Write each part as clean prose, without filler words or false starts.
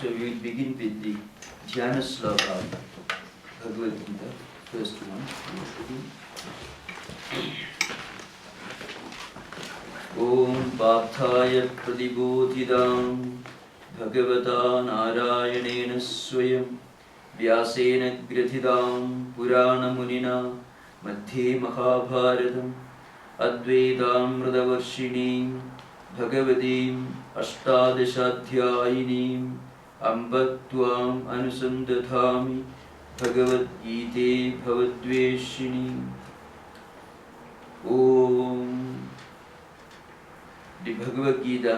So we will begin with the Dhyana Sloka of Bhagavad-Gītā, first one. Om Bhakthaya Pradibodhidam Bhagavata Narayanena Swayam Vyasena Grathidam Purana Munina Madhye Mahabharatam Advaitam Mradavarshini Bhagavadim Ashtadashadhyayinim Ambatvam Anusandathami Bhagavad-Gītā Bhavadveshini. Om. The Bhagavad-Gītā,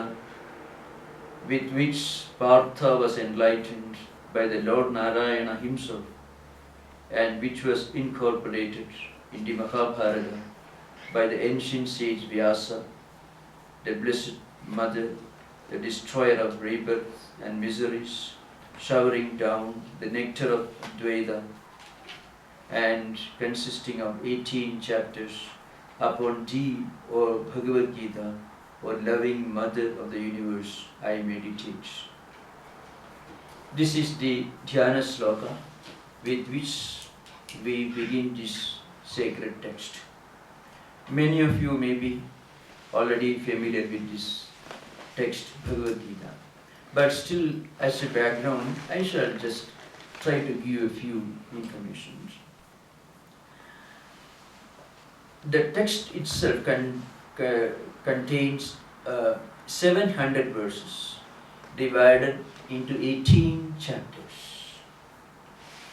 with which Partha was enlightened by the Lord Narayana himself, and which was incorporated in the Mahabharata by the ancient sage Vyasa, the Blessed Mother, the destroyer of rebirth and miseries, showering down the nectar of Advaita, and consisting of 18 chapters. Upon thee, O Bhagavad-Gītā, O loving Mother of the universe, I meditate. This is the Dhyana Sloka with which we begin this sacred text. Many of you may be already familiar with this text, Bhagavad-Gītā. But still, as a background, I shall just try to give a few information. The text itself contains 700 verses divided into 18 chapters.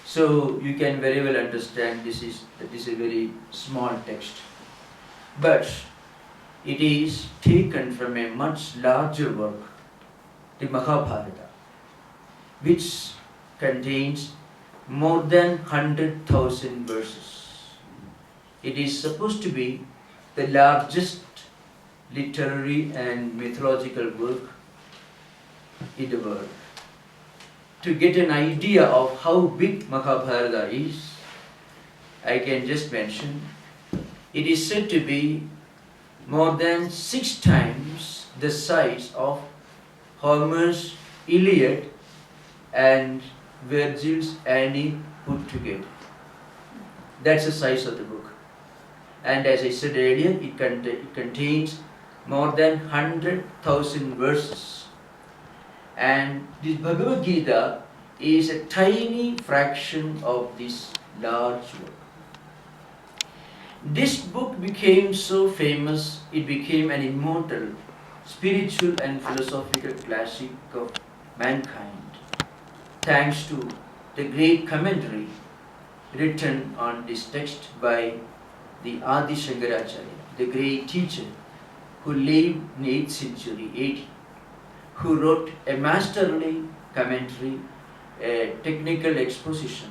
So you can very well understand this is a very small text. But it is taken from a much larger work, the Mahabharata, which contains more than 100,000 verses. It is supposed to be the largest literary and mythological work in the world. To get an idea of how big Mahabharata is, I can just mention, it is said to be more than 6 times the size of Homer's Iliad and Virgil's Aeneid put together. That's the size of the book. And as I said earlier, it contains more than 100,000 verses. And this Bhagavad-Gītā is a tiny fraction of this large work. This book became so famous, it became an immortal spiritual and philosophical classic of mankind, thanks to the great commentary written on this text by the Adi Shankara Acharya, the great teacher who lived in 8th century AD, who wrote a masterly commentary, a technical exposition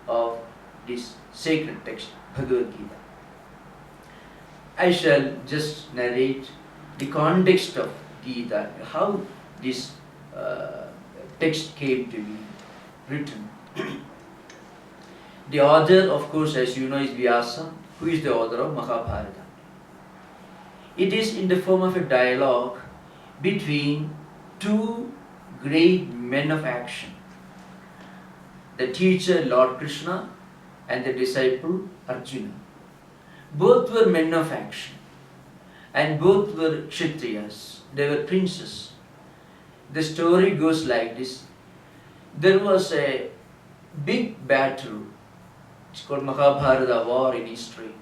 of this sacred text, Bhagavad-Gītā. I shall just narrate the context of Gita, how this text came to be written. The author, of course, as you know, is Vyasa, who is the author of Mahabharata. It is in the form of a dialogue between 2 great men of action, the teacher Lord Krishna and the disciple Arjuna. Both were men of action and both were Kshatriyas, they were princes. The story goes like this. There was a big battle, it's called Mahabharata war in history.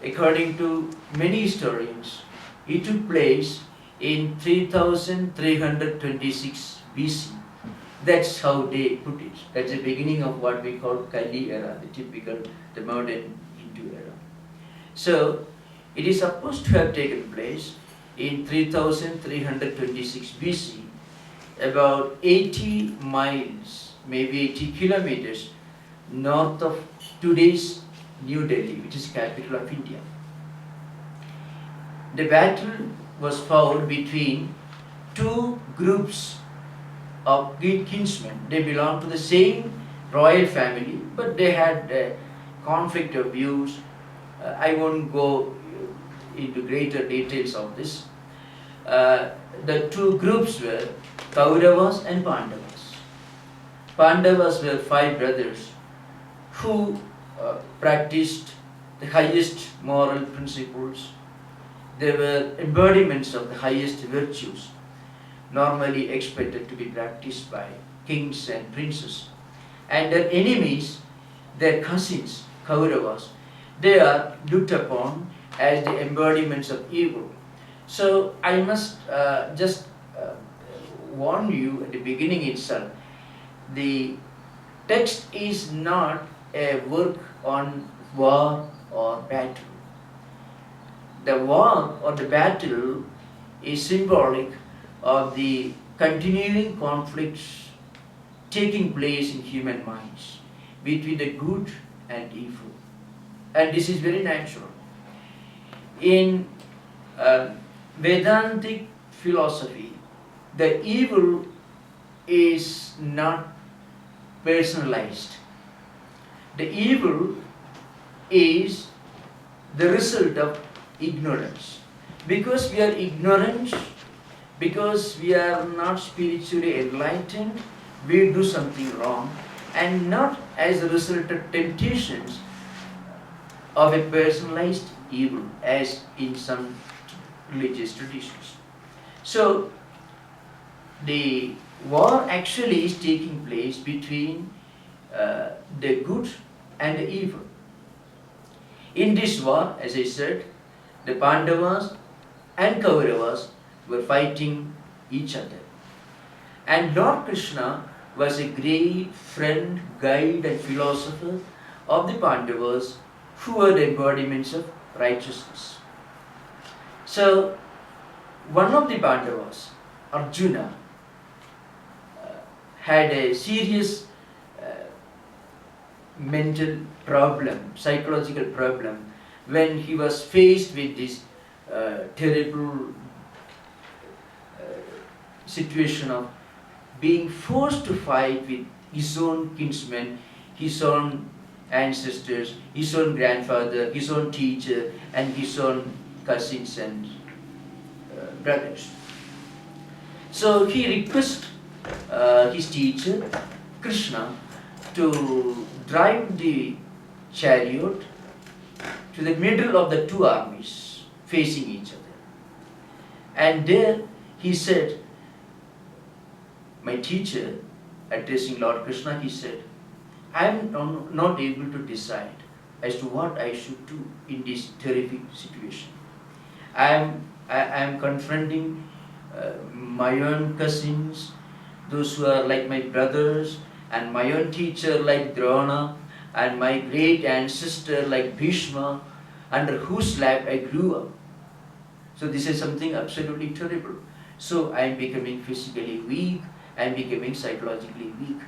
According to many historians, it took place in 3326 BC. That's how they put it. That's the beginning of what we call Kali era, the typical, the modern Hindu era. So, it is supposed to have taken place in 3326 BC, about 80 miles, maybe 80 kilometers north of today's New Delhi, which is capital of India. The battle was fought between 2 groups of kinsmen. They belonged to the same royal family, but they had a conflict of views. I won't go into greater details of this. The 2 groups were Kauravas and Pandavas. Pandavas were 5 brothers who practiced the highest moral principles. They were embodiments of the highest virtues, normally expected to be practiced by kings and princes. And their enemies, their cousins, Kauravas, they are looked upon as the embodiments of evil. So I must just warn you at the beginning itself, the text is not a work on war or battle. The war or the battle is symbolic of the continuing conflicts taking place in human minds between the good and evil. And this is very natural. In Vedantic philosophy, the evil is not personalized. The evil is the result of ignorance. Because we are ignorant, because we are not spiritually enlightened, we do something wrong, and not as a result of temptations of a personalized evil, as in some religious traditions. So, the war actually is taking place between the good and the evil. In this war, as I said, the Pandavas and Kauravas were fighting each other. And Lord Krishna was a great friend, guide and philosopher of the Pandavas, who were the embodiments of righteousness. So, one of the Pandavas, Arjuna, had a serious mental problem, psychological problem, when he was faced with this terrible situation of being forced to fight with his own kinsmen, his own ancestors, his own grandfather, his own teacher, and his own cousins and brothers. So he requests his teacher, Krishna, to drive the chariot to the middle of the 2 armies facing each other. And there he said, my teacher, addressing Lord Krishna, he said, I am not able to decide as to what I should do in this terrific situation. I am confronting my own cousins, those who are like my brothers, and my own teacher like Drona, and my great ancestor like Bhishma, under whose lap I grew up. So this is something absolutely terrible. So I am becoming physically weak, I am becoming psychologically weak.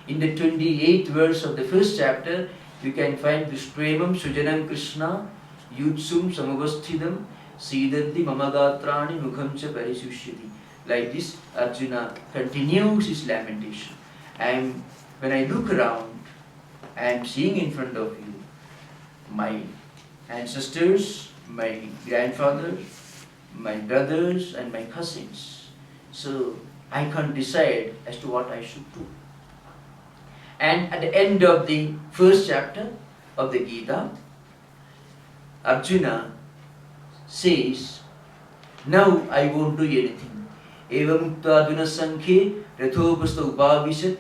In the 28th verse of the first chapter, you can find Dustvemam Sujanam Krishna Yutsum Samavasthidam Siddhanti Mamagatrani Mukhamcha Parisushyati. Like this, Arjuna continues his lamentation. When I look around, I am seeing in front of you my ancestors, my grandfathers, my brothers and my cousins. So I can't decide as to what I should do. And at the end of the first chapter of the Gita, Arjuna says, now I won't do anything. Eva mukta Arjuna sankhe rathopasta upavishat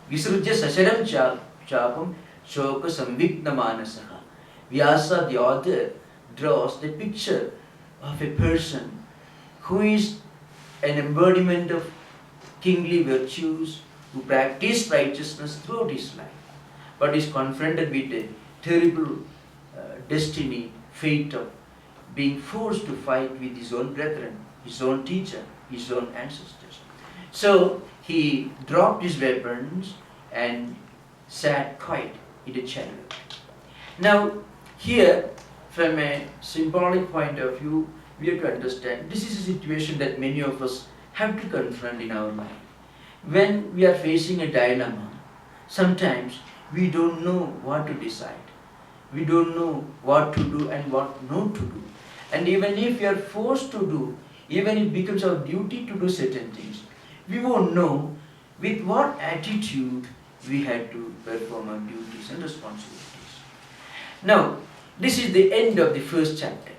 visrujya sasaram chapam shoka samvikna manasaha. Vyasa, the author, draws the picture of a person who is an embodiment of kingly virtues, who practiced righteousness throughout his life, but is confronted with a terrible destiny, fate of being forced to fight with his own brethren, his own teacher, his own ancestors. So he dropped his weapons and sat quiet in the chariot. Now here, from a symbolic point of view, we have to understand this is a situation that many of us have to confront in our life. When we are facing a dilemma, sometimes we don't know what to decide. We don't know what to do and what not to do. And even if we are forced to do, even if it becomes our duty to do certain things, we won't know with what attitude we had to perform our duties and responsibilities. Now, this is the end of the first chapter.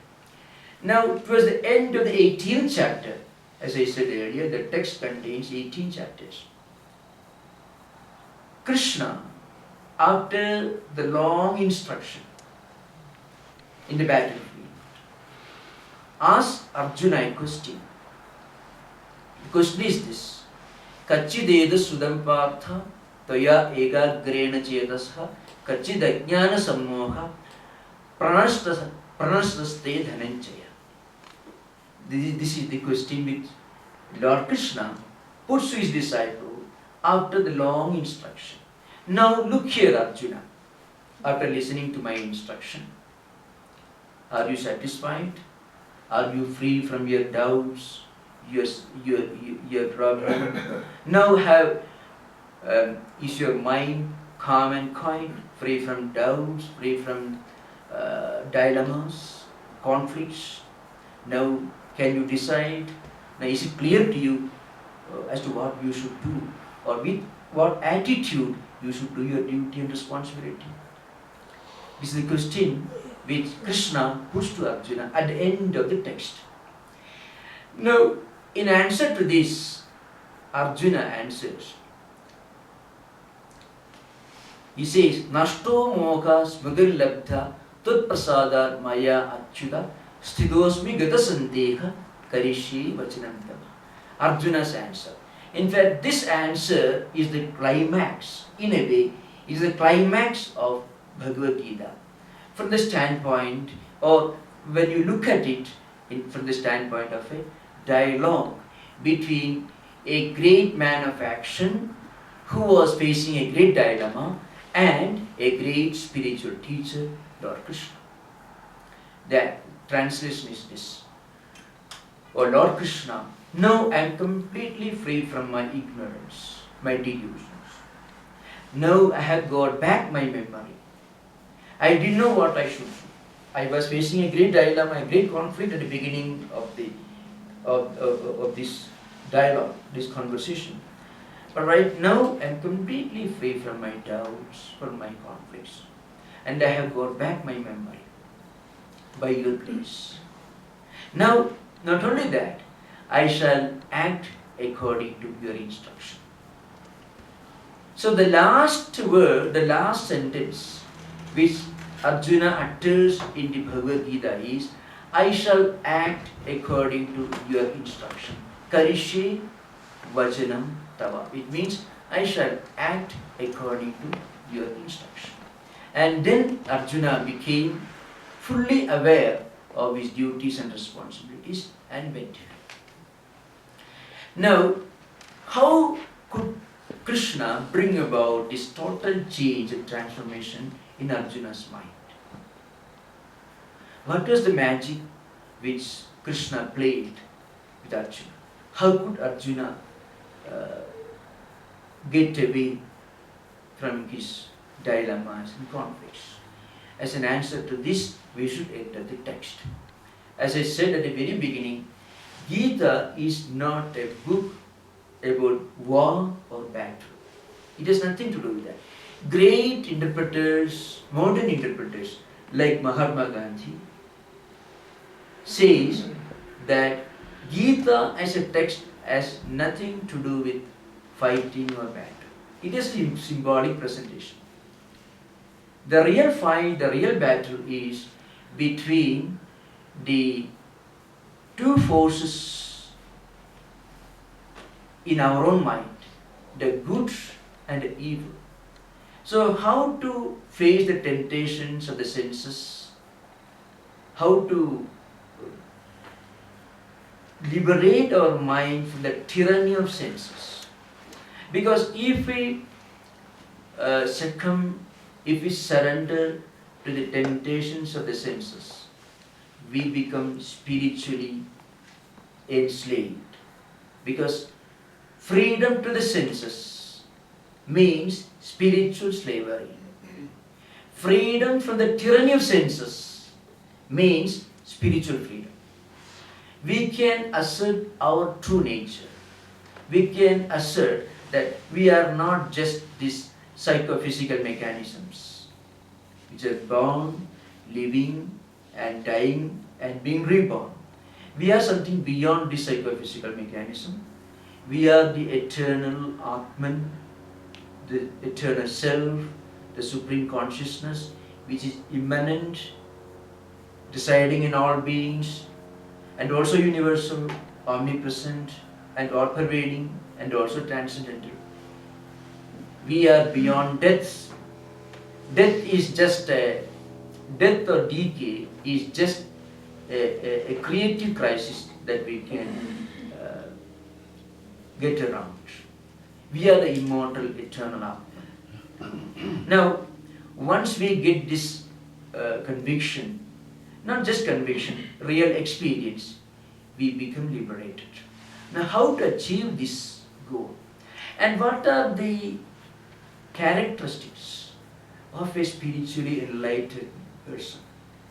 Now, towards the end of the 18th chapter, as I said earlier, the text contains 18 chapters. Krishna, after the long instruction in the battlefield, asked Arjuna a question. The question is this: Kachideda sudam partha toya egagrena chetasha kachid ajnana sammoha pranashtaste dhananjaya. This is the question which Lord Krishna puts to his disciple after the long instruction. Now look here, Arjuna, after listening to my instruction, are you satisfied? Are you free from your doubts, your problem? Now is your mind calm and quiet, free from doubts, free from dilemmas, conflicts? Now can you decide? Now is it clear to you as to what you should do, or with what attitude you should do your duty and responsibility? This is the question which Krishna puts to Arjuna at the end of the text. Now, in answer to this, Arjuna answers. He says, Nashto moka smagir labdha tud prasadat maya achyuta sthidosmi gata sandeha karishi vachanantama. Arjuna's answer. In fact, this answer is the climax, in a way, is the climax of Bhagavad-Gītā. From the standpoint, or when you look at it from the standpoint of a dialogue between a great man of action who was facing a great dilemma and a great spiritual teacher, Lord Krishna. That translation is this: O Lord Krishna, now I am completely free from my ignorance, my delusions. Now I have got back my memory. I didn't know what I should do. I was facing a great dilemma, a great conflict at the beginning of this dialogue, this conversation. But right now I am completely free from my doubts, from my conflicts. And I have got back my memory by your grace. Now, not only that, I shall act according to your instruction. So the last word, the last sentence which Arjuna utters in the Bhagavad-Gītā is, I shall act according to your instruction. Karishe vajanam tava. It means I shall act according to your instruction. And then Arjuna became fully aware of his duties and responsibilities and went. Now, how could Krishna bring about this total change and transformation in Arjuna's mind? What was the magic which Krishna played with Arjuna? How could Arjuna get away from his dilemmas and conflicts? As an answer to this, we should enter the text. As I said at the very beginning, Gita is not a book about war or battle. It has nothing to do with that. Great interpreters, modern interpreters like Mahatma Gandhi says that Gita as a text has nothing to do with fighting or battle. It is a symbolic presentation. The real fight, the real battle is between the two forces in our own mind, the good and the evil. So how to face the temptations of the senses, how to liberate our mind from the tyranny of senses. Because if we surrender to the temptations of the senses, we become spiritually enslaved. Because freedom to the senses means spiritual slavery. Freedom from the tyranny of senses means spiritual freedom. We can assert our true nature. we can assert that we are not just these psychophysical mechanisms which are born, living and dying and being reborn. We are something beyond the psychophysical mechanism. We are the eternal Atman, the eternal self, the supreme consciousness which is immanent, residing in all beings, and also universal, omnipresent, and all-pervading, and also transcendental. We are beyond death. Death is just death or decay is just a creative crisis that we can get around. We are the immortal, eternal Atman. Now, once we get this conviction, not just conviction, real experience, we become liberated. Now, how to achieve this goal? And what are the characteristics of a spiritually enlightened person?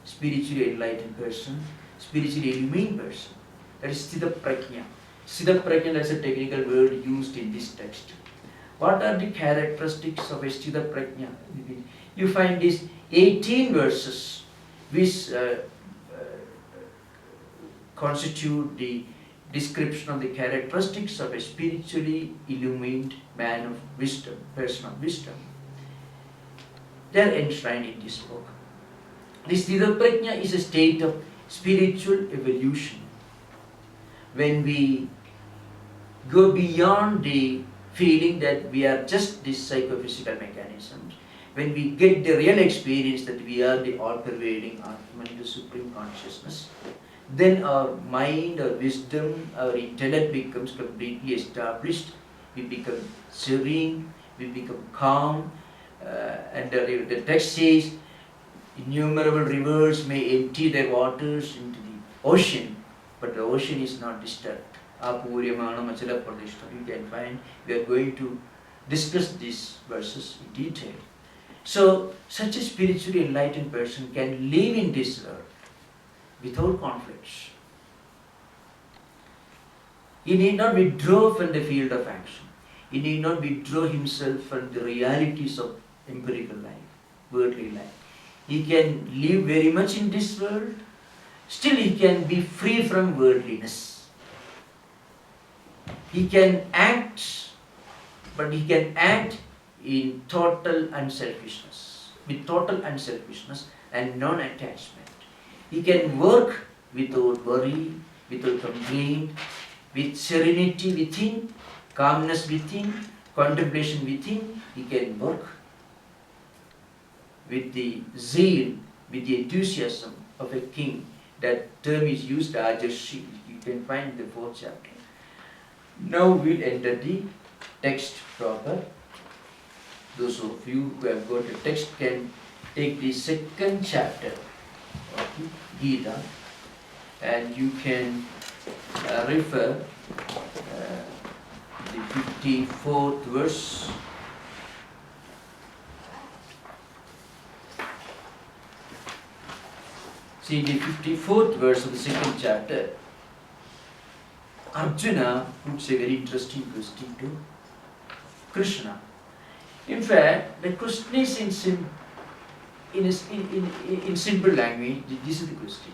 Spiritually enlightened person, spiritually illumined person. That is Sthitaprajna. Sthitaprajna is a technical word used in this text. What are the characteristics of a Sthitaprajna? You find these 18 verses which constitute the description of the characteristics of a spiritually illumined man of wisdom, person of wisdom. They are enshrined in this book. This Sthitaprajna is a state of spiritual evolution. When we go beyond the feeling that we are just these psychophysical mechanisms, when we get the real experience that we are the all-pervading Atman, the supreme consciousness, then our mind, our wisdom, our intellect becomes completely established. We become serene, we become calm, and the text says, innumerable rivers may empty their waters into the ocean, but the ocean is not disturbed. You can find, we are going to discuss these verses in detail. So, such a spiritually enlightened person can live in this world without conflicts. He need not withdraw from the field of action. He need not withdraw himself from the realities of empirical life, worldly life. He can live very much in this world, still he can be free from worldliness. He can act, but he can act in total unselfishness, with total unselfishness and non-attachment. He can work without worry, without complaint, with serenity within, calmness within, contemplation within. He can work with the zeal, with the enthusiasm of a king. That term is used, Ajarshi. You can find in the 4th chapter. Now we'll enter the text proper. Those of you who have got the text can take the 2nd chapter of the Gita, and you can refer the 54th verse. See, the 54th verse of the 2nd chapter, Arjuna puts a very interesting question to Krishna. In fact, the question is in simple language. This is the question.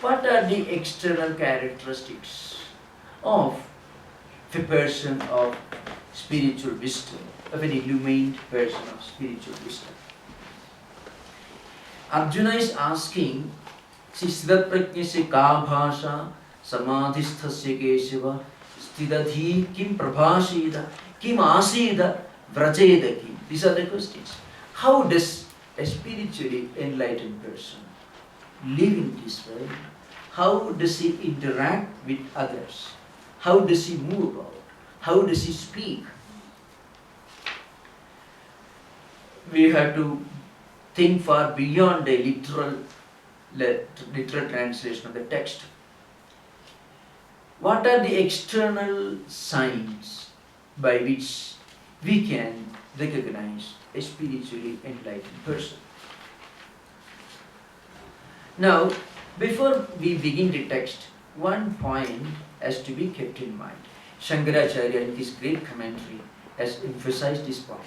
What are the external characteristics of a person of spiritual wisdom, of an illumined person of spiritual wisdom? Arjuna is asking, Sthitaprajna se ka bhasha samadhisthasya keshava sthitadhi kim prabhashida kim asida vrajeda kim. These are the questions. How does a spiritually enlightened person live in this world? How does he interact with others? How does he move about? How does he speak? We have to think far beyond the literal translation of the text. What are the external signs by which we can recognize a spiritually enlightened person? Now, before we begin the text, one point has to be kept in mind. Shankara Acharya in his great commentary has emphasized this point.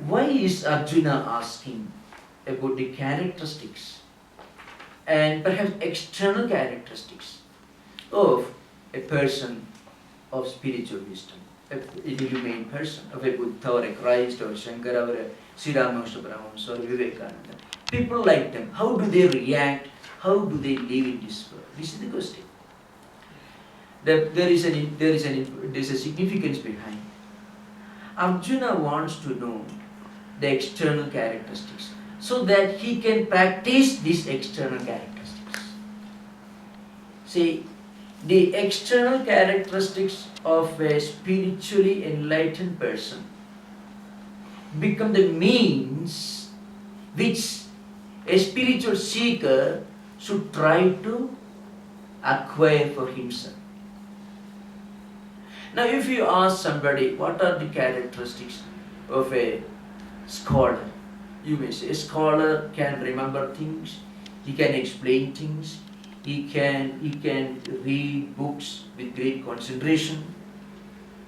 Why is Arjuna asking about the characteristics and perhaps external characteristics of a person of spiritual wisdom, an illumined person, of a Buddha or a Christ or a Shankara or a Sri Ramakrishna or Vivekananda? People like them, how do they react? How do they live in this world? This is the question. There is a significance behind. Arjuna wants to know the external characteristics so that he can practice these external characteristics. See, the external characteristics of a spiritually enlightened person become the means which a spiritual seeker should try to acquire for himself. Now, if you ask somebody what are the characteristics of a scholar, you may say a scholar can remember things, he can explain things, he can read books with great concentration,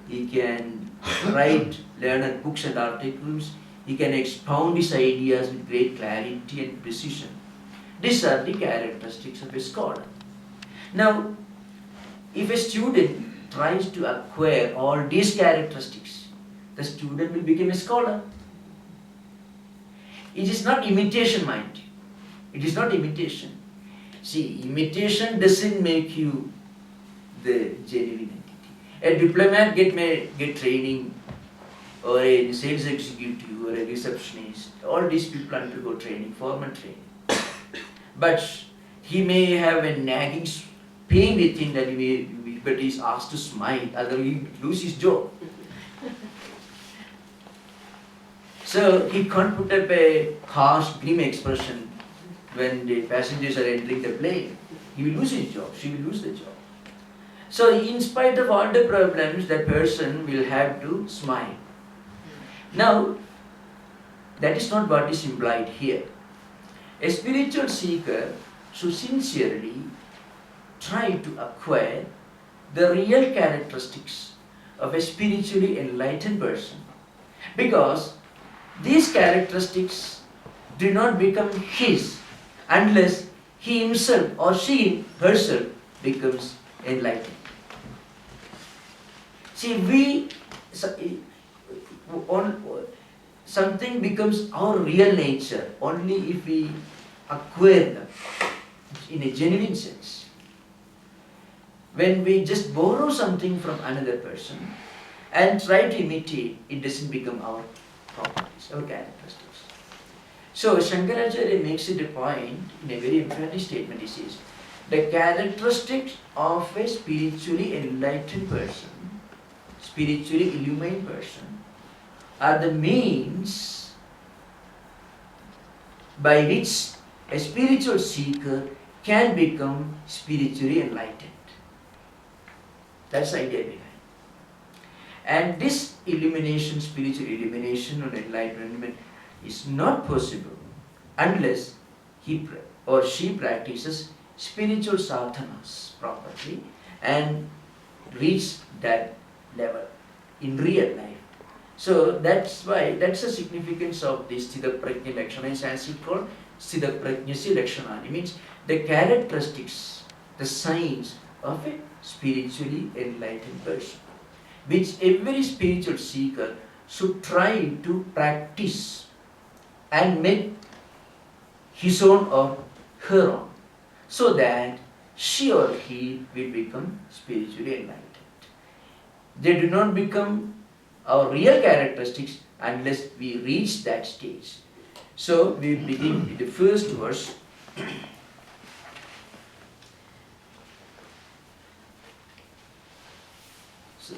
he can write learned books and articles, he can expound his ideas with great clarity and precision. These are the characteristics of a scholar. Now, if a student tries to acquire all these characteristics, the student will become a scholar. It is not imitation, mind you. It is not imitation. See, imitation doesn't make you the genuine entity. A diplomat may get training, or a sales executive, or a receptionist. All these people undergo training, formal training. But he may have a nagging pain within that but he is asked to smile, otherwise he will lose his job. So he can't put up a harsh, grim expression when the passengers are entering the plane. He will lose his job, she will lose the job. So in spite of all the problems, that person will have to smile. Now, that is not what is implied here. A spiritual seeker should sincerely try to acquire the real characteristics of a spiritually enlightened person, because these characteristics do not become his unless he himself or she herself becomes enlightened. See, something becomes our real nature only if we acquire them in a genuine sense. When we just borrow something from another person and try to imitate, it doesn't become our properties, our characteristics. So Shankaracharya makes it a point in a very emphatic statement. He says, the characteristics of a spiritually enlightened person, spiritually illumined person, are the means by which a spiritual seeker can become spiritually enlightened. That's the idea behind. And this illumination, spiritual illumination or enlightenment is not possible unless he or she practices spiritual sadhanas properly and reach that level in real life. So that's why, that's the significance of this Sthitaprajna Lakshana. In Sanskrit called Sthitaprajnasya Lakshana. It means the characteristics, the signs of a spiritually enlightened person, which every spiritual seeker should try to practice and make his own or her own, so that she or he will become spiritually enlightened. They do not become our real characteristics unless we reach that stage. So we begin with the first verse.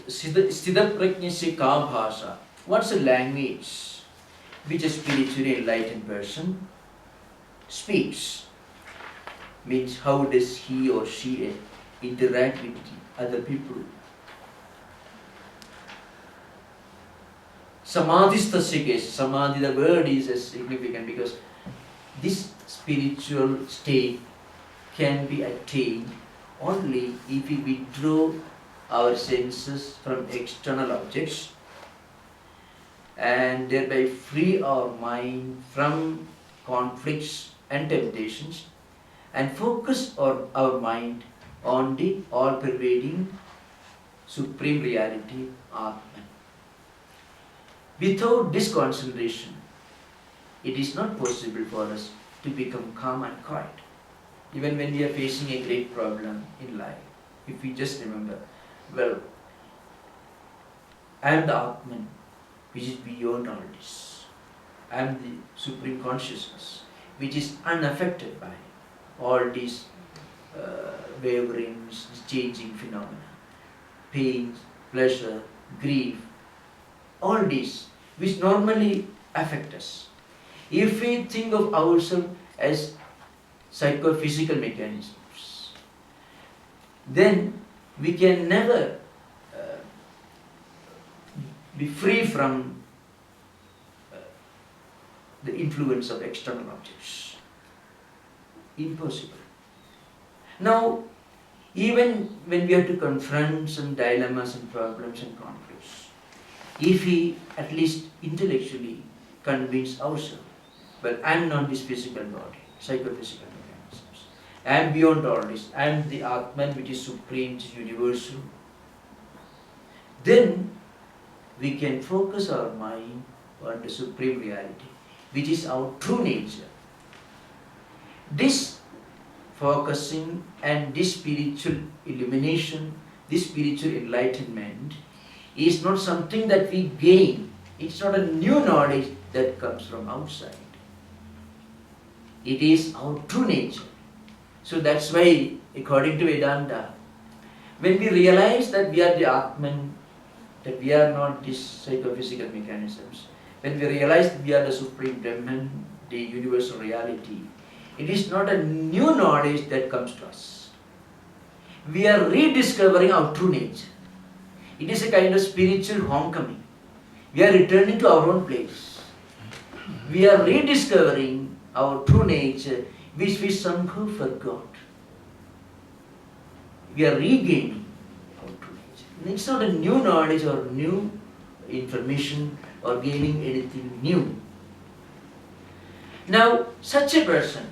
Sthitaprajnasya ka bhasha. What's the language which a spiritually enlightened person speaks? Means how does he or she interact with other people? Samadhistasya case. Samadhi, the word is significant because this spiritual state can be attained only if we withdraw our senses from external objects and thereby free our mind from conflicts and temptations and focus our mind on the all-pervading supreme reality, Atman. Without this concentration, it is not possible for us to become calm and quiet. Even when we are facing a great problem in life, if we just remember, well, I am the Atman, which is beyond all this. I am the Supreme Consciousness, which is unaffected by all these waverings, changing phenomena, pain, pleasure, grief, all these which normally affect us. If we think of ourselves as psychophysical mechanisms, then we can never be free from the influence of external objects. Impossible. Now, even when we have to confront some dilemmas and problems and conflicts, if we at least intellectually convince ourselves, well, I am not this physical body, psychophysical mechanisms. I am beyond all this. I am the Atman, which is supreme, which is universal. Then we can focus our mind on the supreme reality, which is our true nature. This focusing and this spiritual illumination, this spiritual enlightenment is not something that we gain. It's not a new knowledge that comes from outside. It is our true nature. So that's why, according to Vedanta, when we realize that we are the Atman, that we are not these psychophysical mechanisms, when we realize that we are the Supreme Brahman, the universal reality, it is not a new knowledge that comes to us. We are rediscovering our true nature. It is a kind of spiritual homecoming. We are returning to our own place. We are rediscovering our true nature, which we somehow forgot. We are regaining our true nature. It's not a new knowledge or new information or gaining anything new. Now, such a person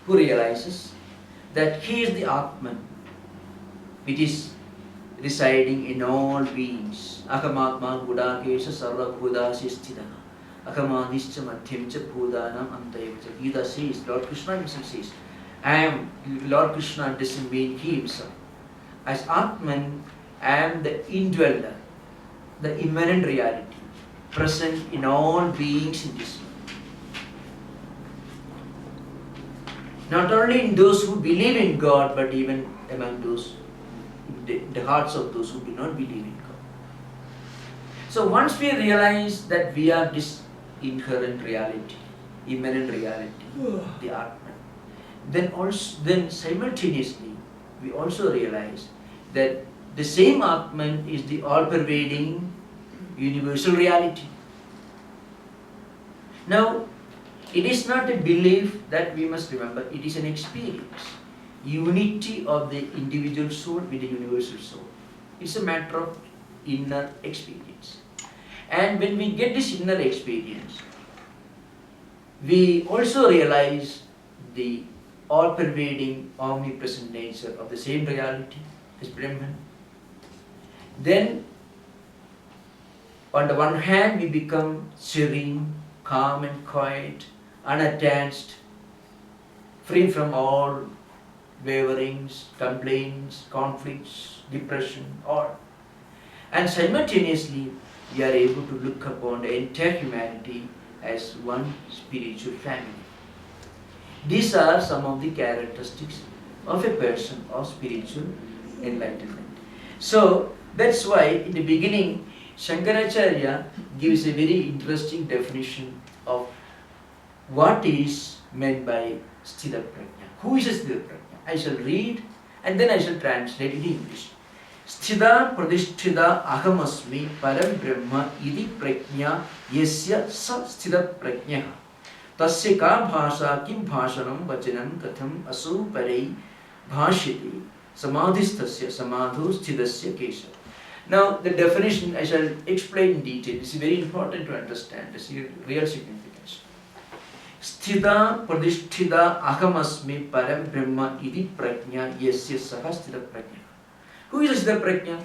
who realizes that he is the Atman, which is residing in all beings. Akamatma gudakesha sarva bhudasi sthita. Akamadischa madhyamcha bhudanam antayavacha. Gita says, Lord Krishna himself says, I am, Lord Krishna doesn't mean he himself. As Atman, I am the indweller, the immanent reality, present in all beings in this world. Not only in those who believe in God, but even among those, in the hearts of those who do not believe in God. So once we realize that we are this inherent reality, immanent reality, the Atman, then simultaneously we also realize that the same Atman is the all-pervading universal reality. Now, it is not a belief that we must remember, it is an experience. Unity of the individual soul with the universal soul. It's a matter of inner experience. And when we get this inner experience, we also realize the all-pervading, omnipresent nature of the same reality, this Brahman. Then, on the one hand, we become serene, calm and quiet, unattached, free from all waverings, complaints, conflicts, depression, all. And simultaneously, we are able to look upon the entire humanity as one spiritual family. These are some of the characteristics of a person of spiritual enlightenment. So, that's why in the beginning, Shankaracharya gives a very interesting definition of what is meant by Sthitaprajna. Who is a Sthitaprajna? I shall read and then I shall translate it in English. Sthita pradisthita ahamasmi param brahma idi prajna yasya sa sthitaprajna. Tasya ka bhasha kim bhashanam vachanam katham asu parei bhashyati Samadhistasya samadhu sthidasya kesha. Now the definition I shall explain in detail. This is very important to understand. This is real significance. Sthita pradishthita ahamasmi param brahma iti prajna yasya saha Sthitaprajna. Who is Sthitaprajna?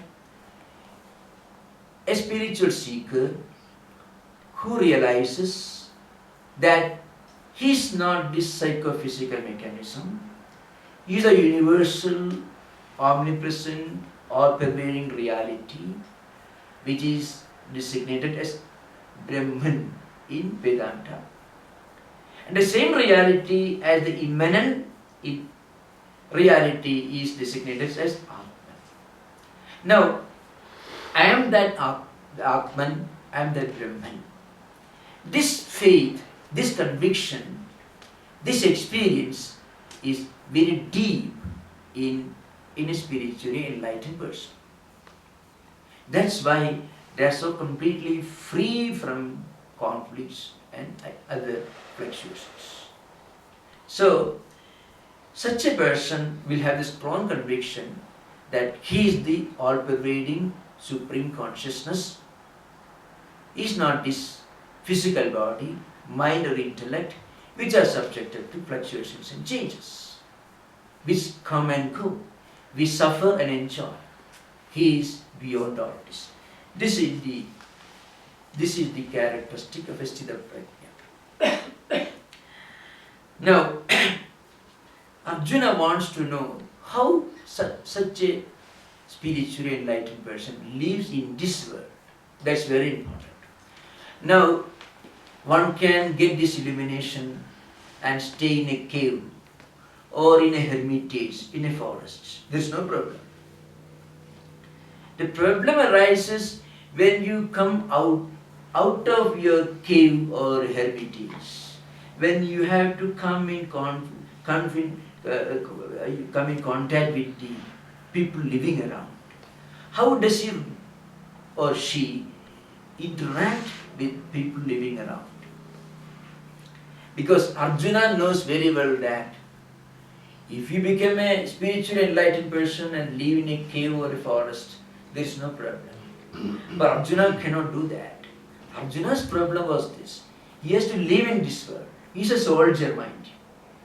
A spiritual seeker who realizes that he is not this psychophysical mechanism. He is a universal, omnipresent, all-pervading reality which is designated as Brahman in Vedanta. And the same reality as the immanent reality is designated as Atman. Now, I am that Atman, I am that Brahman. This faith, this conviction, this experience is very deep in a spiritually enlightened person. That's why they are so completely free from conflicts and other fluctuations. So, such a person will have this strong conviction that he is the all-pervading supreme consciousness. He is not this physical body, mind or intellect, which are subjected to fluctuations and changes, which come and go. We suffer and enjoy. He is beyond all this. This is the characteristic of a Sthitaprajna. Now, Arjuna wants to know how such a spiritually enlightened person lives in this world. That's very important. Now, one can get this illumination and stay in a cave or in a hermitage, in a forest. There is no problem. The problem arises when you come out of your cave or hermitage, when you have to come in contact with the people living around. How does he or she interact with people living around? Because Arjuna knows very well that if you become a spiritually enlightened person and live in a cave or a forest, there is no problem. But Arjuna cannot do that. Arjuna's problem was this. He has to live in this world. He is a soldier, mind you.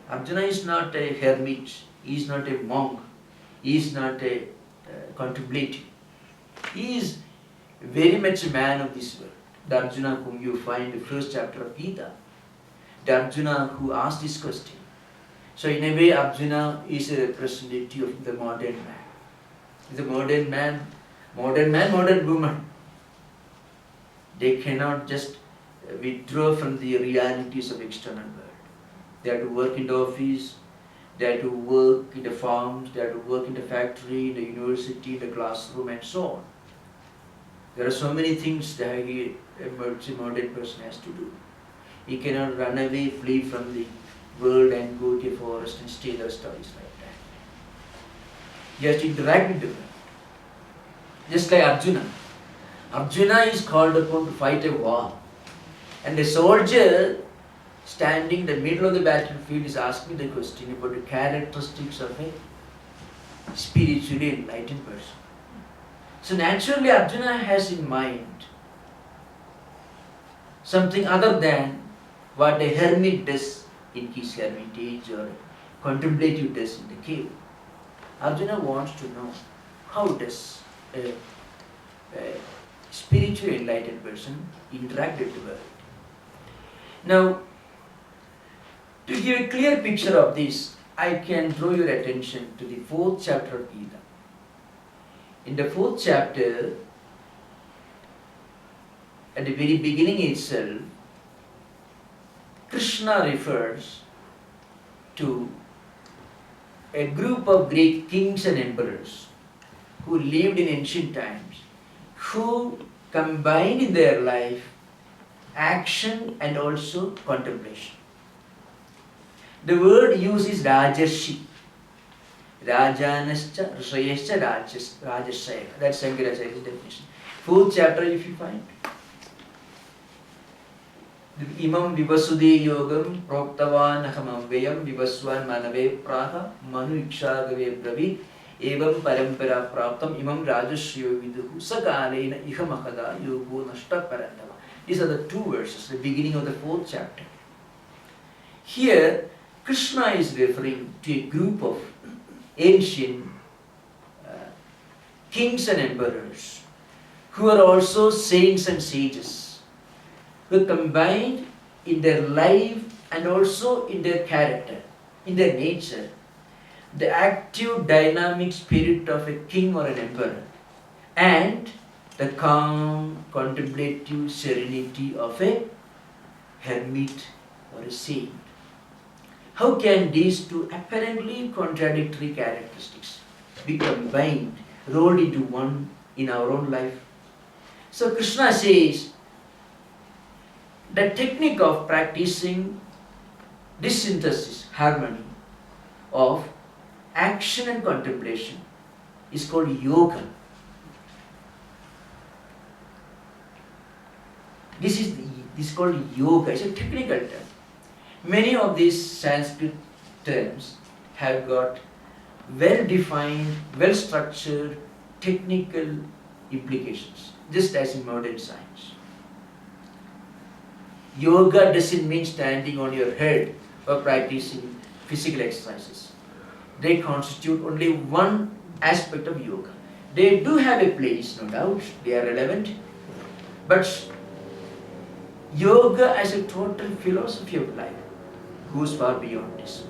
Arjuna is not a hermit. He is not a monk. He is not a contemplative. He is very much a man of this world. The Arjuna whom you find in the first chapter of Gita. The Arjuna who asked this question. So in a way, Arjuna is a representative of the modern man. The modern man, modern woman. They cannot just withdraw from the realities of external world. They have to work in the office, they have to work in the farms, they have to work in the factory, in the university, in the classroom and so on. There are so many things that a modern person has to do. He cannot run away, flee from the world and go to a forest and stay there studies like that. He has to interact with the world. Just like Arjuna. Arjuna is called upon to fight a war. And a soldier standing in the middle of the battlefield is asking the question about the characteristics of a spiritually enlightened person. So naturally Arjuna has in mind something other than what a hermit does in his hermitage or contemplative does in the cave. Arjuna wants to know how does a spiritually enlightened person interact with the world. Now, to give a clear picture of this, I can draw your attention to the 4th chapter of Gita. In the 4th chapter, at the very beginning itself, Krishna refers to a group of great kings and emperors who lived in ancient times, who combined in their life action and also contemplation. The word used is Rajarshi. Rajanascha, Rishayascha, Rajashaya. That's Shankaracharya's definition. 4th chapter if you find. Imam vivasude yogam proktavan ahamam veyam vivaswan manave praha manu ikshagave bravi evam parampara praptam imam rajashyo viduhu sakalena ihamahada yogo nashta parandava. These are the two verses, the beginning of the 4th chapter. Here, Krishna is referring to a group of ancient kings and emperors who are also saints and sages, who combined in their life and also in their character, in their nature, the active dynamic spirit of a king or an emperor and the calm contemplative serenity of a hermit or a saint. How can these two apparently contradictory characteristics be combined, rolled into one in our own life? So Krishna says the technique of practicing this synthesis, harmony of action and contemplation is called yoga. This is called yoga. It's a technical term. Many of these Sanskrit terms have got well-defined, well-structured technical implications, just as in modern science. Yoga doesn't mean standing on your head or practicing physical exercises. They constitute only one aspect of yoga. They do have a place, no doubt, they are relevant, but yoga as a total philosophy of life goes far beyond this.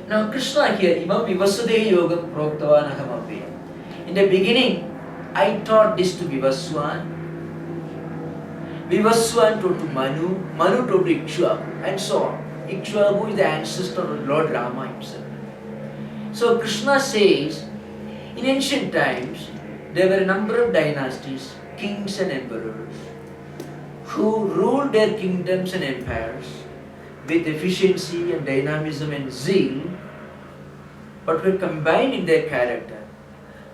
Now Krishna here, Imam Vivasade Yogam Proktavan Ahamabhya. In the beginning, I taught this to Vivaswan. Vivaswan taught to Manu, Manu taught to Ikshvaku, and so on. Ikshvaku is the ancestor of Lord Rama himself. So Krishna says, in ancient times, there were a number of dynasties, kings and emperors, who ruled their kingdoms and empires with efficiency and dynamism and zeal, but were combined in their character,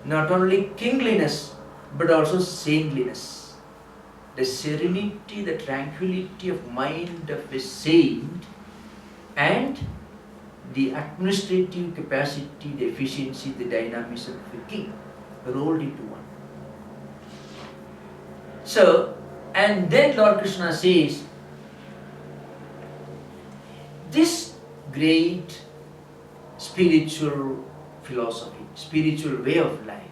not only kingliness, but also saintliness. The serenity, the tranquility of mind of a saint, and the administrative capacity, the efficiency, the dynamism of a king, rolled into one. So, and then Lord Krishna says, this great spiritual philosophy, spiritual way of life,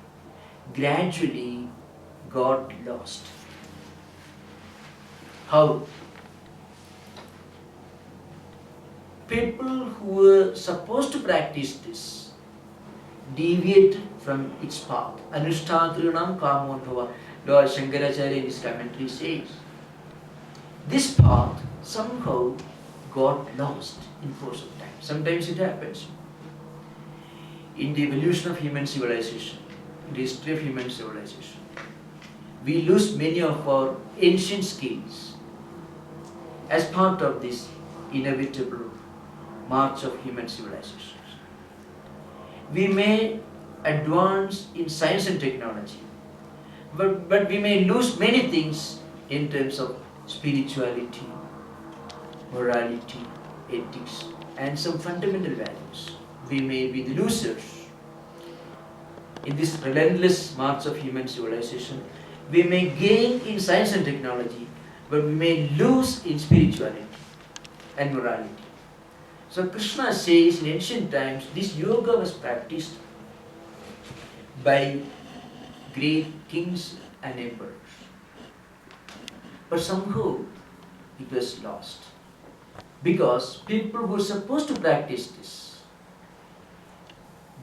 gradually got lost. How? People who were supposed to practice this deviated from its path. Anushtatrinam kamodhava. Lord Shankara Acharya in his commentary says, this path somehow got lost in course of time. Sometimes it happens. In the evolution of human civilization, in the history of human civilization, we lose many of our ancient skills as part of this inevitable march of human civilizations. We may advance in science and technology, but we may lose many things in terms of spirituality, morality, ethics, and some fundamental values. We may be the losers. In this relentless march of human civilization, we may gain in science and technology, but we may lose in spirituality and morality. So Krishna says in ancient times, this yoga was practiced by great kings and emperors. But somehow it was lost. Because people who were supposed to practice this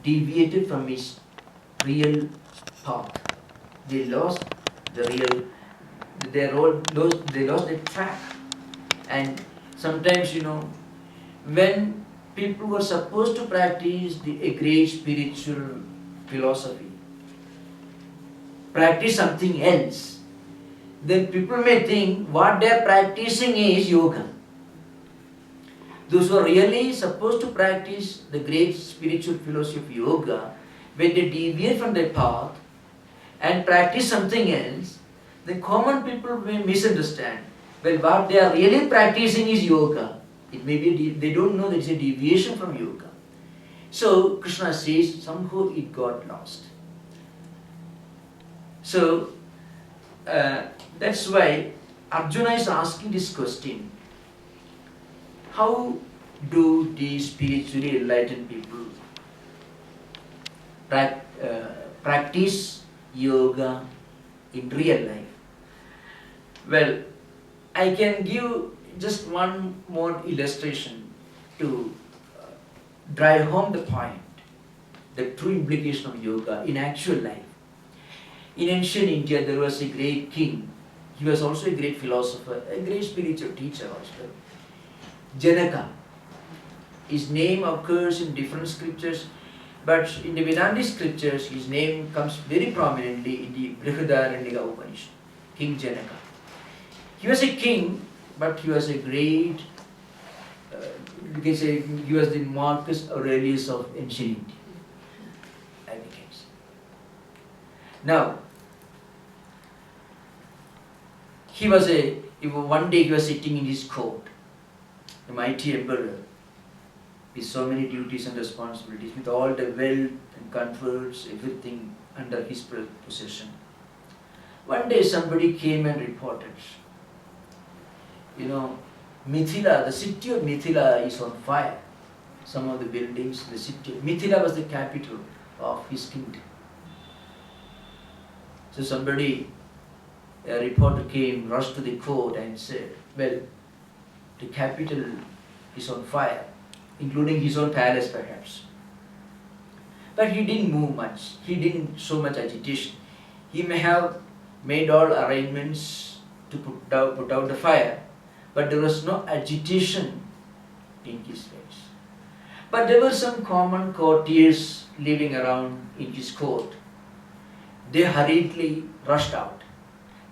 deviated from its real path. They lost the real, they lost their track. And sometimes, when people were supposed to practice a great spiritual philosophy, practice something else, then people may think what they are practicing is yoga. Those who are really supposed to practice the great spiritual philosophy of yoga, when they deviate from their path and practice something else, the common people may misunderstand. Well, what they are really practicing is yoga. It may be they don't know that it's a deviation from yoga. So Krishna says somehow it got lost. So that's why Arjuna is asking this question: how do these spiritually enlightened people practice yoga in real life? Well, I can give just one more illustration to drive home the point, the true implication of yoga in actual life. In ancient India, there was a great king. He was also a great philosopher, a great spiritual teacher also. Janaka. His name occurs in different scriptures, but in the Vedantic scriptures, his name comes very prominently in the Brihadaranyaka Upanishad, King Janaka. He was a king, but he was a great, you can say, he was the Marcus Aurelius of ancient India. Now, one day he was sitting in his court, the mighty emperor, with so many duties and responsibilities, with all the wealth and comforts, everything under his possession. One day somebody came and reported, Mithila, the city of Mithila is on fire. Some of the buildings, the city of Mithila was the capital of his kingdom. So a reporter came, rushed to the court and said, well, the capital is on fire, including his own palace perhaps. But he didn't move much. He didn't show much agitation. He may have made all arrangements to put out the fire, but there was no agitation in his face. But there were some common courtiers living around in his court. They hurriedly rushed out.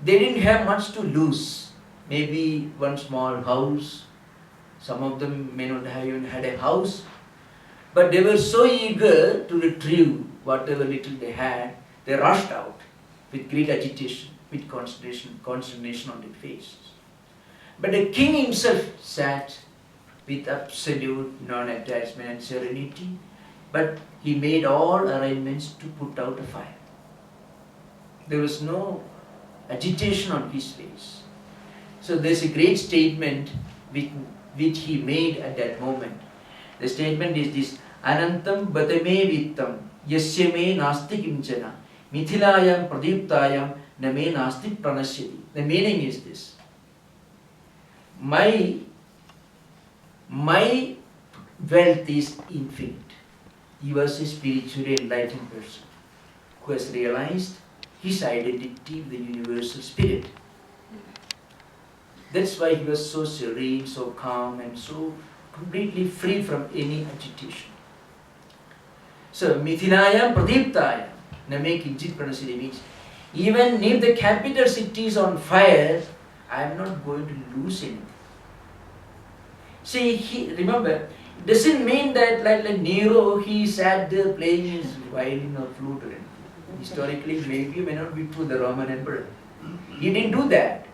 They didn't have much to lose. Maybe one small house. Some of them may not have even had a house. But they were so eager to retrieve whatever little they had, they rushed out with great agitation, with consternation on their faces. But the king himself sat with absolute non-attachment and serenity, but he made all arrangements to put out the fire. There was no agitation on his face. So there's a great statement which he made at that moment. The statement is this: Anantam batame vittam yasya me nasti kinchana mithilayam pradiptayam na me nasti pranasyati. The meaning is this: my wealth is infinite. He was a spiritually enlightened person who has realized his identity with the universal spirit. That's why he was so serene, so calm, and so completely free from any agitation. So, Mithilayam Pradiptayam, Name Kinchit Pranasiri means, even if the capital city is on fire, I am not going to lose anything. See, remember, it doesn't mean that like Nero, he sat there playing his violin or flute or anything. Historically, maybe may not be true, the Roman emperor. He didn't do that.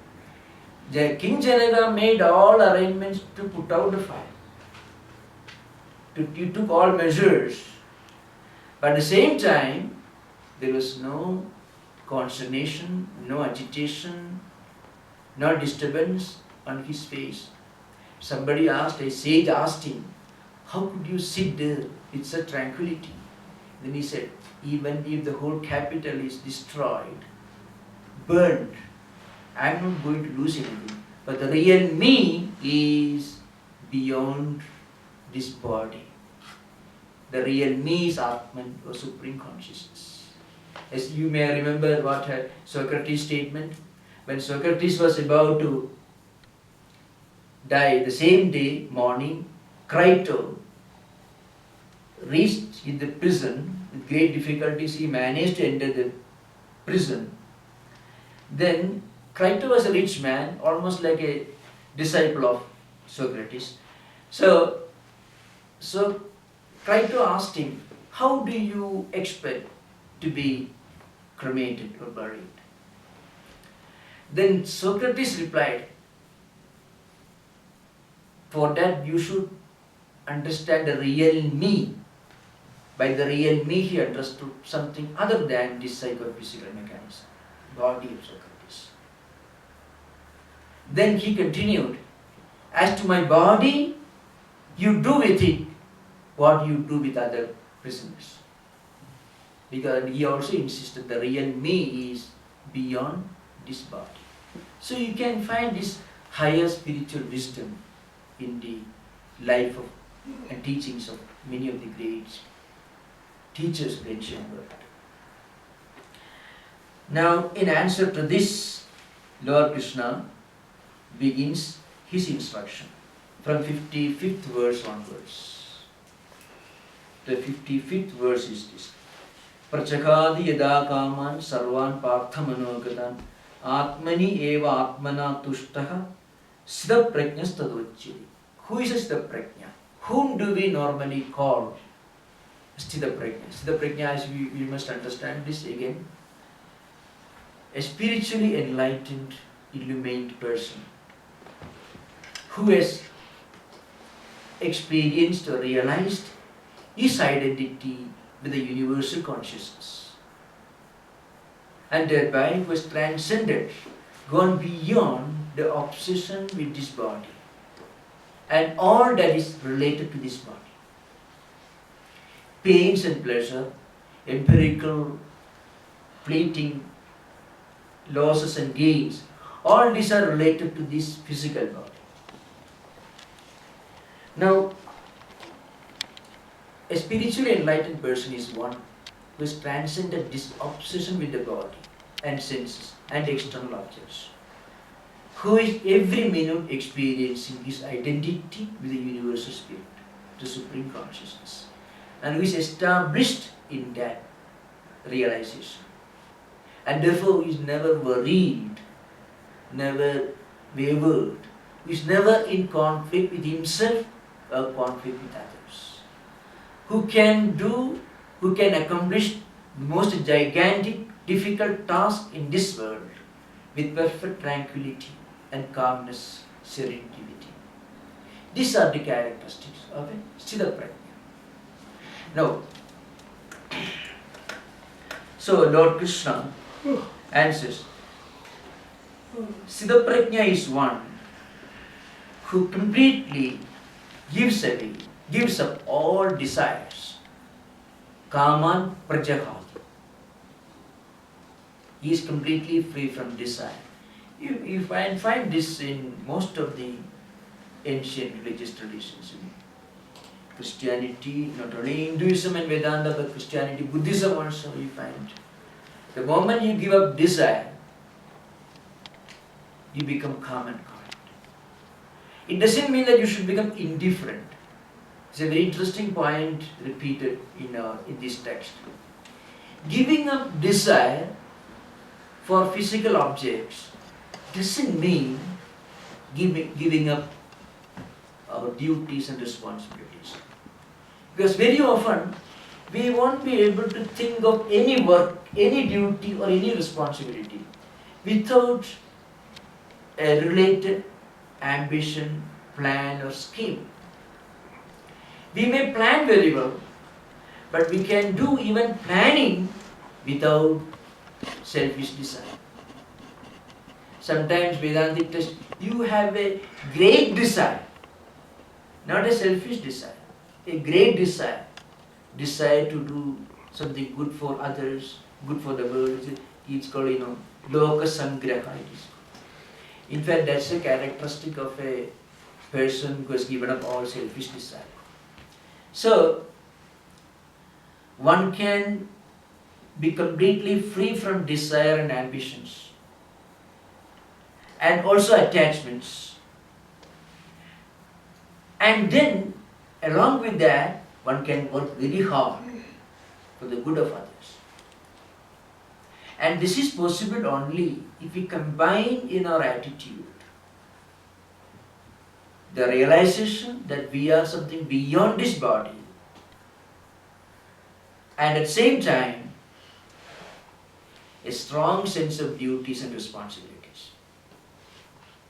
King Janaka made all arrangements to put out the fire. He took all measures. But at the same time, there was no consternation, no agitation, no disturbance on his face. Somebody asked, a sage asked him, how could you sit there with such tranquility? Then he said, even if the whole capital is destroyed, burned, I am not going to lose anything. But the real me is beyond this body. The real me is Atman, or Supreme Consciousness. As you may remember what had Socrates' statement, when Socrates was about to die the same day, morning, Crito reached in the prison. With great difficulties he managed to enter the prison. Then Crito was a rich man, almost like a disciple of Socrates. So Crito asked him, how do you expect to be cremated or buried? Then Socrates replied, for that you should understand the real me. By the real me, he understood something other than this psychophysical mechanism, body of Socrates. Then he continued, as to my body, you do with it what you do with other prisoners. Because he also insisted the real me is beyond this body. So you can find this higher spiritual wisdom in the life of and teachings of many of the great teachers of the ancient world. Now, in answer to this, Lord Krishna begins his instruction from 55th verse onwards. The 55th verse is this. Prachakadi yada kaman sarvan parthamanogatan atmani eva atmana tushtaha Sthitaprajna tadvachyati. Who is a Sthitaprajna? Whom do we normally call Sthitaprajna? Sthitaprajna, as we must understand this again, a spiritually enlightened, illumined person who has experienced or realized his identity with the universal consciousness, and thereby who has transcended, gone beyond the obsession with this body and all that is related to this body. Pains and pleasure, empirical, fleeting losses and gains, all these are related to this physical body. Now, a spiritually enlightened person is one who has transcended this obsession with the body and senses and external objects, who is every minute experiencing his identity with the universal spirit, the supreme consciousness, and who is established in that realization, and therefore is never worried, never wavered, who is never in conflict with himself or conflict with others, who can accomplish the most gigantic, difficult task in this world with perfect tranquility and calmness, serenity. These are the characteristics of a Sthitaprajna. Now, so Lord Krishna answers, Sthitaprajna is one who completely gives up all desires. Kaman prajahati. He is completely free from desire. You find this in most of the ancient religious traditions. Christianity, not only Hinduism and Vedanta, but Christianity, Buddhism also you find. The moment you give up desire, you become calm and quiet. It doesn't mean that you should become indifferent. It's a very interesting point repeated in this text. Giving up desire for physical objects doesn't mean giving up our duties and responsibilities. Because very often we won't be able to think of any work, any duty or any responsibility without a related ambition, plan or scheme. We may plan very well, but we can do even planning without selfish desire. Sometimes Vedantic text, you have a great desire, not a selfish desire, a great desire to do something good for others, good for the world. It's called, Loka Sangraha. In fact, that's a characteristic of a person who has given up all selfish desire. So, one can be completely free from desire and ambitions, and also attachments. And then, along with that, one can work very hard for the good of others. And this is possible only if we combine in our attitude the realization that we are something beyond this body, and at the same time a strong sense of duties and responsibilities.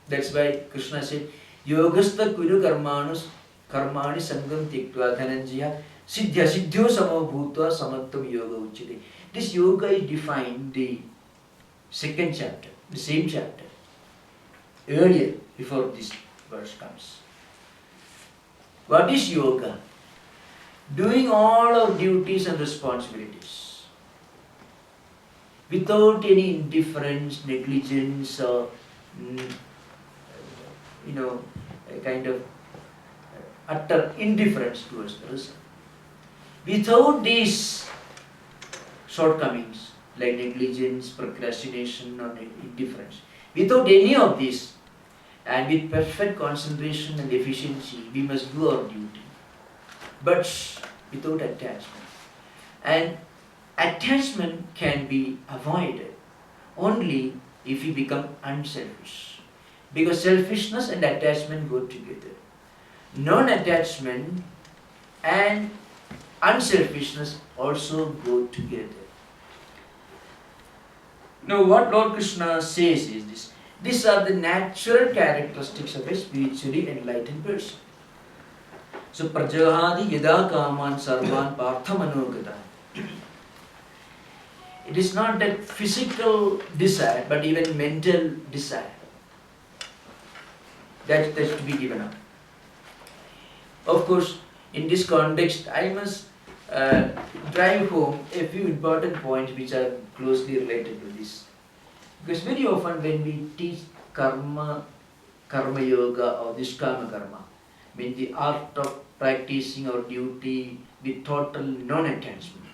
That's why Krishna said, Yogastha Kuru Karmani Sangam Tiktva Dhananjaya Siddhya siddhyo samo bhutva samatvam yoga uchyate. This yoga is defined in the second chapter, the same chapter, earlier, before this verse comes. What is yoga? Doing all our duties and responsibilities without any indifference, negligence, or a kind of utter indifference towards the result. Without these shortcomings like negligence, procrastination, or indifference, without any of this, and with perfect concentration and efficiency, we must do our duty, but without attachment. And attachment can be avoided only if we become unselfish, because selfishness and attachment go together. Non-attachment and unselfishness also go together. Now what Lord Krishna says is this: these are the natural characteristics of a spiritually enlightened person. So prajahadi yada kaman sarvan parthamanogata. It is not that physical desire, but even mental desire. That's to be given up. Of course, in this context, I must drive home a few important points which are closely related to this. Because very often when we teach karma yoga or niskama karma, means the art of practicing our duty with total non-attachment,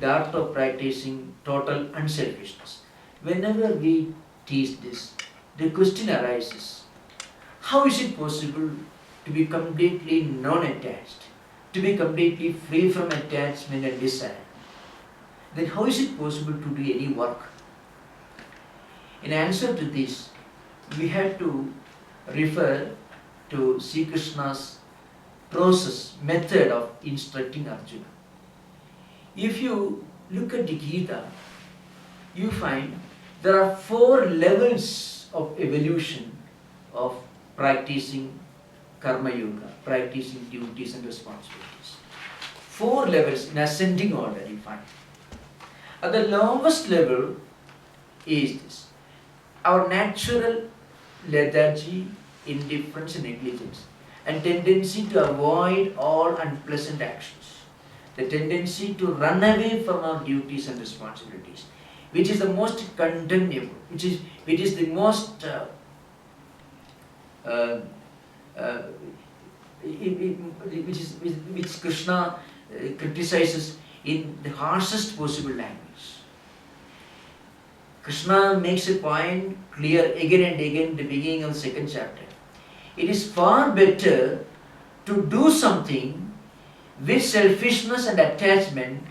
the art of practicing total unselfishness. Whenever we teach this, the question arises: how is it possible to be completely non-attached, to be completely free from attachment and desire? Then how is it possible to do any work? In answer to this, we have to refer to Sri Krishna's process, method of instructing Arjuna. If you look at the Gita, you find there are 4 levels of evolution of practicing karma yoga, practicing duties and responsibilities. 4 levels in ascending order you find. At the lowest level is this: our natural lethargy, indifference and negligence, and tendency to avoid all unpleasant actions, the tendency to run away from our duties and responsibilities, which is the most condemnable, which is the most which Krishna criticizes in the harshest possible language. Krishna makes a point clear again and again in the beginning of the second chapter. It is far better to do something with selfishness and attachment